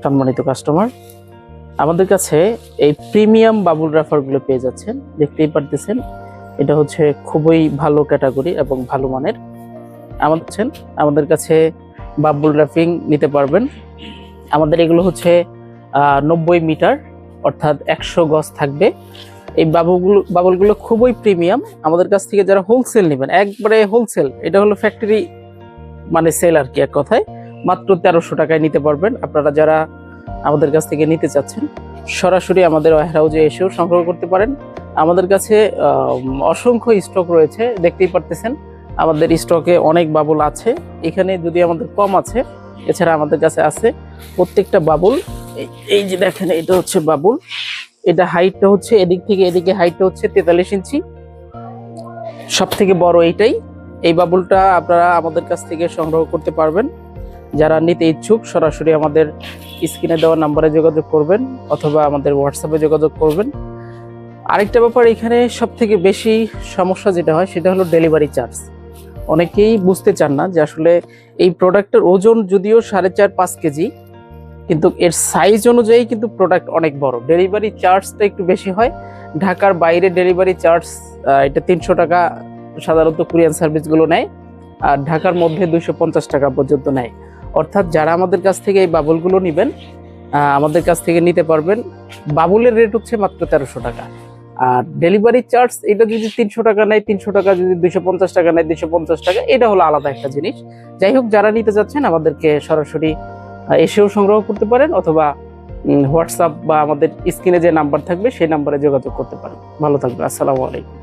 সম্মানিত কাস্টমার, আমাদের কাছে এই প্রিমিয়াম বাবুল রাফারগুলো পেয়ে যাচ্ছেন। দেখতেই পারতেছেন এটা হচ্ছে খুবই ভালো ক্যাটাগরি এবং ভালো মানের। আমাদের কাছে বাবুল রাফিং নিতে পারবেন। আমাদের এগুলো হচ্ছে 90 মিটার অর্থাৎ 100 গজ থাকবে। এই বাবুলগুলো খুবই প্রিমিয়াম। আমাদের কাছ থেকে যারা হোলসেল নেবেন, একবারে হোলসেল, এটা হলো ফ্যাক্টরি মানে সেল আর কি, এক কথায় মাত্র 1300 টাকায় নিতে পারবেন। আপনারা যারা আমাদের কাছ থেকে নিতে চাচ্ছেন সরাসরি আমাদের ওয়্যার হাউসে এসেও সংগ্রহ করতে পারেন। আমাদের কাছে অসংখ্য স্টক রয়েছে, দেখতেই পারতেছেন আমাদের স্টকে অনেক বাবুল আছে। এখানে যদি আমাদের কম আছে, এছাড়া আমাদের কাছে আছে প্রত্যেকটা বাবুল। এই যে দেখেন, এটা হচ্ছে বাবুল, এটা হাইটটা হচ্ছে এদিক থেকে এদিকে হাইটটা হচ্ছে 43 ইঞ্চি, সব থেকে বড় এইটাই। এই বাবুলটা আপনারা আমাদের কাছ থেকে সংগ্রহ করতে পারবেন। যারা নিতে ইচ্ছুক সরাসরি আমাদের স্ক্রিনে দেওয়া নাম্বারে যোগাযোগ করবেন অথবা আমাদের হোয়াটসঅ্যাপে যোগাযোগ করবেন। আরেকটা ব্যাপার, এখানে সব থেকে বেশি সমস্যা যেটা হয় সেটা হলো ডেলিভারি চার্জ। অনেকেই বুঝতে চান না যে আসলে এই প্রোডাক্টের ওজন যদিও 4.5-5 কেজি, কিন্তু এর সাইজ অনুযায়ী কিন্তু প্রোডাক্ট অনেক বড়। ডেলিভারি চার্জটা একটু বেশি হয়। ঢাকার বাইরে ডেলিভারি চার্জ এটা 300 টাকা সাধারণত কুরিয়ার সার্ভিসগুলো নেয়, আর ঢাকার মধ্যে 250 টাকা পর্যন্ত নেয়। অর্থাৎ যারা আমাদের কাছ থেকে এই বাবুলগুলো নেবেন, আমাদের কাছ থেকে নিতে পারবেন। বাবুলের রেট হচ্ছে মাত্র 1300 টাকা, আর ডেলিভারি চার্জ এটা যদি 300 টাকা নেয় 300 টাকা, যদি 250 টাকা নেয় 250 টাকা, এটা হলো আলাদা একটা জিনিস। যাই হোক, যারা নিতে যাচ্ছেন আমাদেরকে সরাসরি এসেও সংগ্রহ করতে পারেন অথবা হোয়াটসঅ্যাপ বা আমাদের স্ক্রিনে যে নাম্বার থাকবে সেই নাম্বারে যোগাযোগ করতে পারেন। ভালো থাকবে। আসসালামু আলাইকুম।